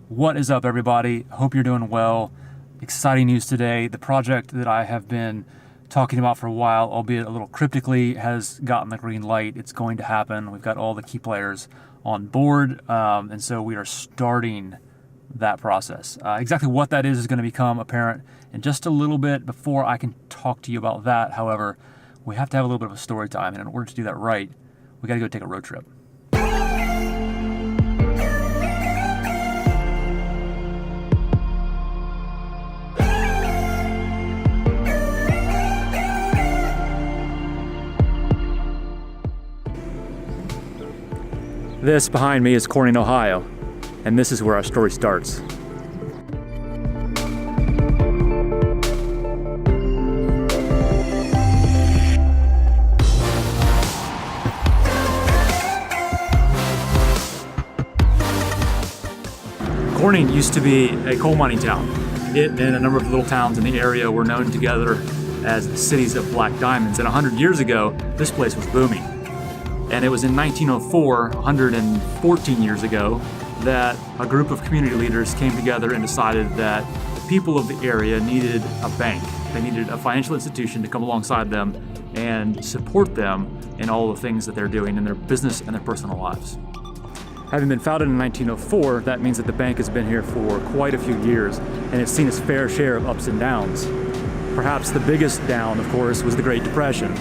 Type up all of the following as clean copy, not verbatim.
What is up, everybody? Hope you're doing well. Exciting news today. The project that I have been talking about for a while, albeit a little cryptically, has gotten the green light. It's going to happen. We've got all the key players on board, and so we are starting that process. Exactly what that is going to become apparent in just a little bit. Before I can talk to you about that, however, we have to have a little bit of a story time, and in order to do that right, we got to go take a road trip. This behind me is Corning, Ohio, and this is where our story starts. Corning used to be a coal mining town. It and a number of little towns in the area were known together as the cities of black diamonds, and 100 years ago, this place was booming. And it was in 1904, 114 years ago, that a group of community leaders came together and decided that the people of the area needed a bank. They needed a financial institution to come alongside them and support them in all the things that they're doing in their business and their personal lives. Having been founded in 1904, that means that the bank has been here for quite a few years, and it's seen its fair share of ups and downs. Perhaps the biggest down, of course, was the Great Depression.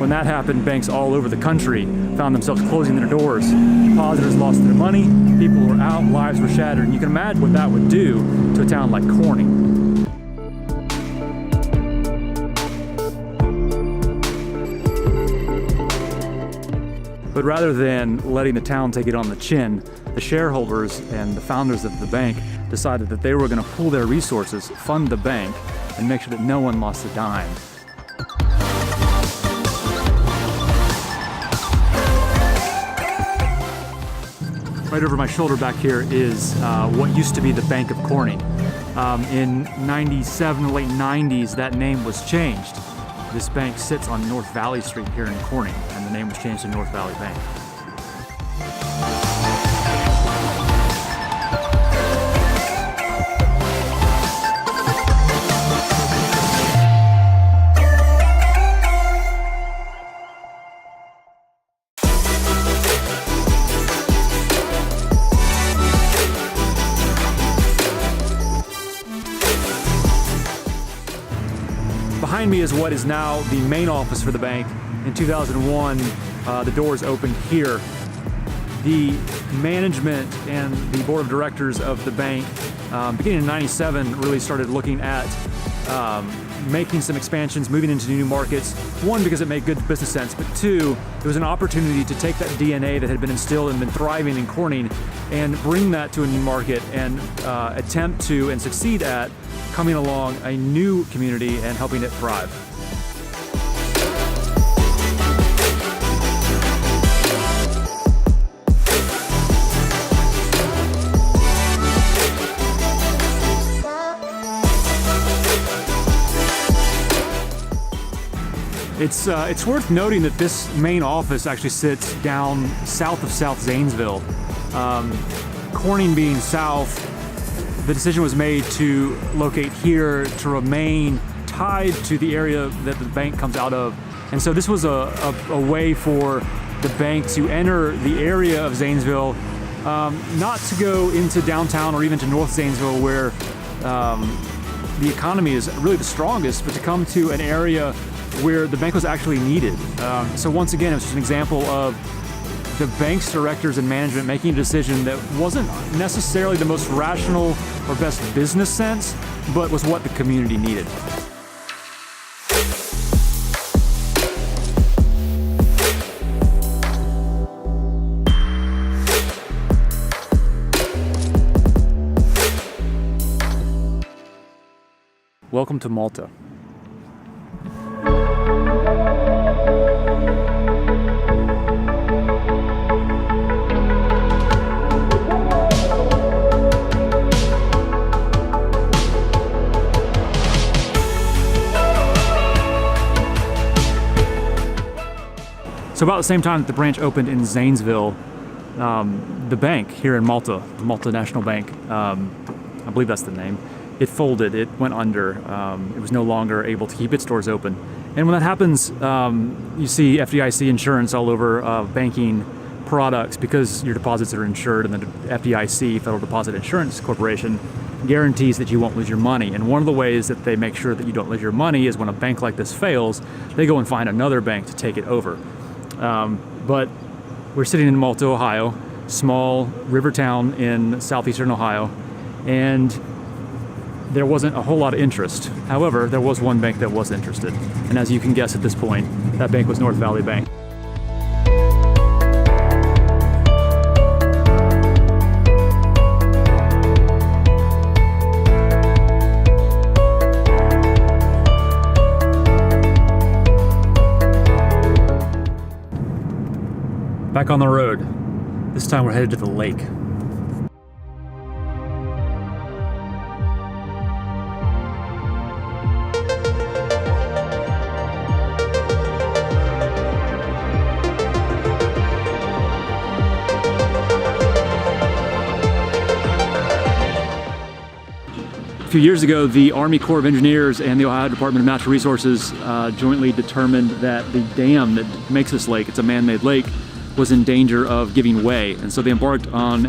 When that happened, banks all over the country found themselves closing their doors. Depositors lost their money, people were out, lives were shattered, and you can imagine what that would do to a town like Corning. But rather than letting the town take it on the chin, the shareholders and the founders of the bank decided that they were going to pool their resources, fund the bank, and make sure that no one lost a dime. Right over my shoulder back here is what used to be the Bank of Corning. In 97, the late 90s, that name was changed. This bank sits on North Valley Street here in Corning, and the name was changed to North Valley Bank. Behind me is what is now the main office for the bank. In 2001, the doors opened here. The management and the board of directors of the bank, beginning in 97, really started looking at making some expansions, moving into new markets. One, because it made good business sense, but two, it was an opportunity to take that DNA that had been instilled and been thriving in Corning and bring that to a new market and attempt to and succeed at coming along a new community and helping it thrive. It's worth noting that this main office actually sits down south of South Zanesville. Corning being south, the decision was made to locate here to remain tied to the area that the bank comes out of. And so this was a way for the bank to enter the area of Zanesville, not to go into downtown or even to North Zanesville where the economy is really the strongest, but to come to an area where the bank was actually needed. So once again, it was just an example of the bank's directors and management making a decision that wasn't necessarily the most rational or best business sense, but was what the community needed. Welcome to Malta. So about the same time that the branch opened in Zanesville, the bank here in Malta, Malta National Bank, I believe that's the name, it folded, it went under, it was no longer able to keep its doors open. And when that happens, you see FDIC insurance all over banking products because your deposits are insured, and the FDIC, Federal Deposit Insurance Corporation, guarantees that you won't lose your money. And one of the ways that they make sure that you don't lose your money is when a bank like this fails, they go and find another bank to take it over. But we're sitting in Malta, Ohio, small river town in southeastern Ohio, and there wasn't a whole lot of interest. However, there was one bank that was interested. And as you can guess at this point, that bank was North Valley Bank. Back on the road. This time we're headed to the lake. A few years ago, the Army Corps of Engineers and the Ohio Department of Natural Resources jointly determined that the dam that makes this lake, it's a man-made lake, was in danger of giving way. And so they embarked on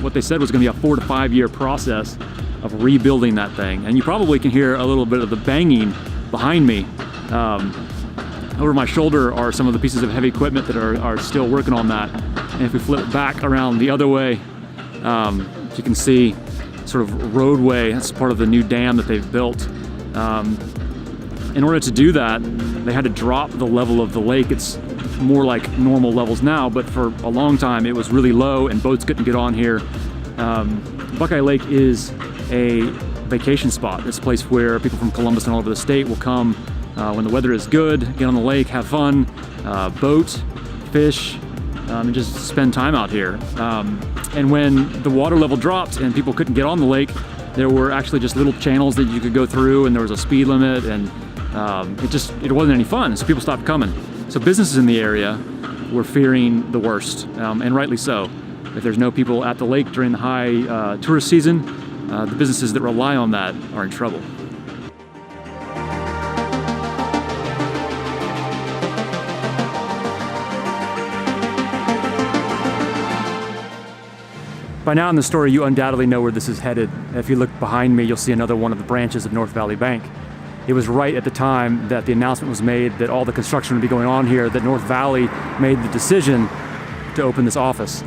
what they said was going to be a 4 to 5 year process of rebuilding that thing. And you probably can hear a little bit of the banging behind me. Over my shoulder are some of the pieces of heavy equipment that are still working on that. And if we flip back around the other way, you can see sort of roadway. That's part of the new dam that they've built. In order to do that, they had to drop the level of the lake. It's more like normal levels now, but for a long time it was really low and boats couldn't get on here. Buckeye Lake is a vacation spot. It's a place where people from Columbus and all over the state will come when the weather is good, get on the lake, have fun, boat, fish, and just spend time out here. And when the water level dropped and people couldn't get on the lake, there were actually just little channels that you could go through, and there was a speed limit, and it wasn't any fun, so people stopped coming. So businesses in the area were fearing the worst, and rightly so. If there's no people at the lake during the high tourist season, the businesses that rely on that are in trouble. By now in the story, you undoubtedly know where this is headed. If you look behind me, you'll see another one of the branches of North Valley Bank. It was right at the time that the announcement was made that all the construction would be going on here that North Valley made the decision to open this office.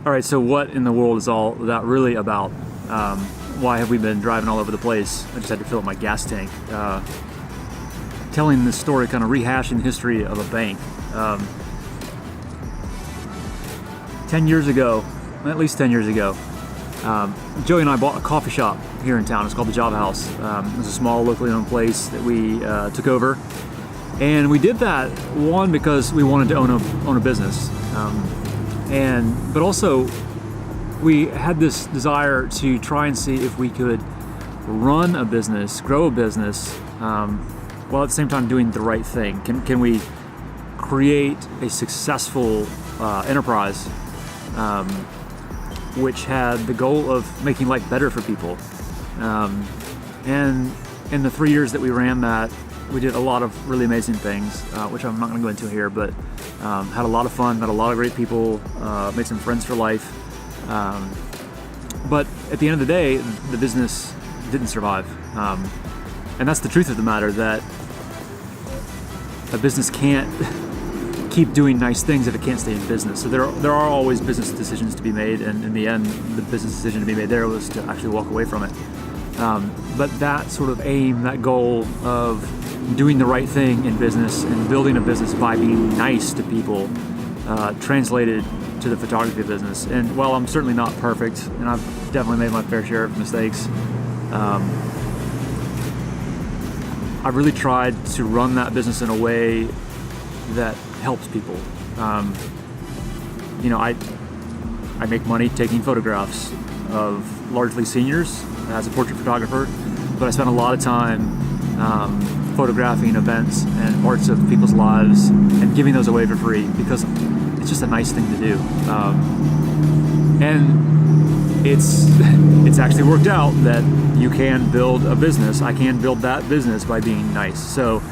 All right, so what in the world is all that really about? Why have we been driving all over the place? I just had to fill up my gas tank. Telling this story, kind of rehashing the history of a bank. 10 years ago, at least 10 years ago, Joey and I bought a coffee shop here in town. It's called the Job House. It was a small locally owned place that we took over. And we did that, one, because we wanted to own a business. But also we had this desire to try and see if we could run a business, grow a business, while at the same time doing the right thing. Can we create a successful enterprise which had the goal of making life better for people? And in the 3 years that we ran that, we did a lot of really amazing things, which I'm not going to go into here, but had a lot of fun, met a lot of great people, made some friends for life. But at the end of the day, the business didn't survive. And that's the truth of the matter, that a business can't keep doing nice things if it can't stay in business. So there are always business decisions to be made, and in the end, the business decision to be made there was to actually walk away from it. But that sort of aim, that goal of doing the right thing in business and building a business by being nice to people, translated to the photography business. And while I'm certainly not perfect, and I've definitely made my fair share of mistakes, I've really tried to run that business in a way that helps people. I make money taking photographs of largely seniors as a portrait photographer, but I spend a lot of time photographing events and parts of people's lives and giving those away for free because it's just a nice thing to do. And it's actually worked out that you can build a business. I can build that business by being nice. So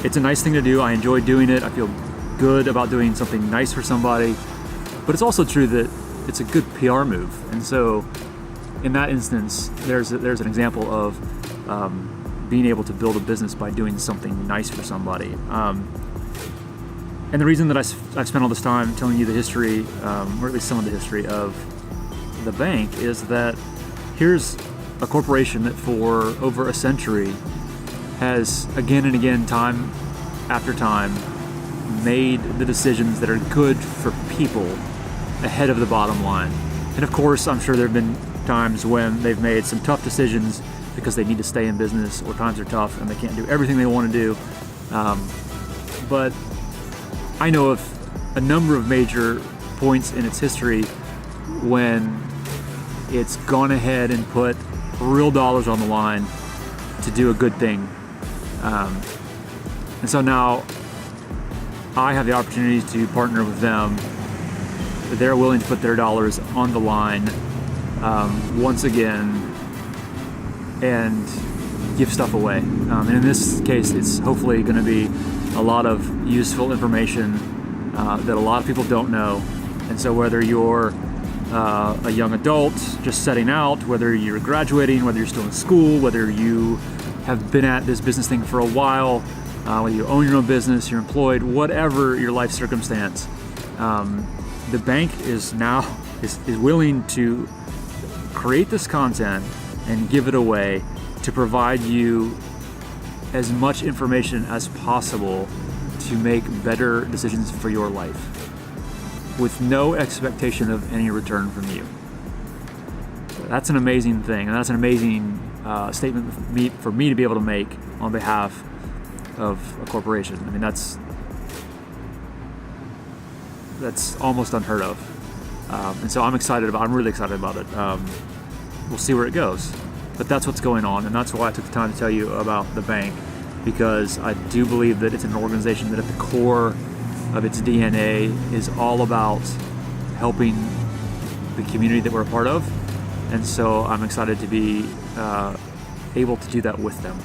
it's a nice thing to do. I enjoy doing it. I feel good about doing something nice for somebody. But it's also true that it's a good PR move. And so in that instance, there's an example of being able to build a business by doing something nice for somebody. And the reason that I've spent all this time telling you the history, or at least some of the history of the bank, is that here's a corporation that for over a century has again and again, time after time, made the decisions that are good for people ahead of the bottom line. And of course, I'm sure there have been times when they've made some tough decisions because they need to stay in business or times are tough and they can't do everything they want to do. But I know of a number of major points in its history when it's gone ahead and put real dollars on the line to do a good thing. And so now I have the opportunity to partner with them. They're willing to put their dollars on the line once again and give stuff away. And in this case, it's hopefully going to be a lot of useful information that a lot of people don't know. And so whether you're a young adult just setting out, whether you're graduating, whether you're still in school, whether you have been at this business thing for a while, whether you own your own business, you're employed, whatever your life circumstance, the bank is willing to create this content and give it away to provide you as much information as possible to make better decisions for your life with no expectation of any return from you. That's an amazing thing, and that's an amazing statement for me to be able to make on behalf of a corporation. I mean, that's almost unheard of. And so I'm really excited about it. We'll see where it goes. But that's what's going on, and that's why I took the time to tell you about the bank, because I do believe that it's an organization that at the core of its DNA is all about helping the community that we're a part of. And so I'm excited to be able to do that with them.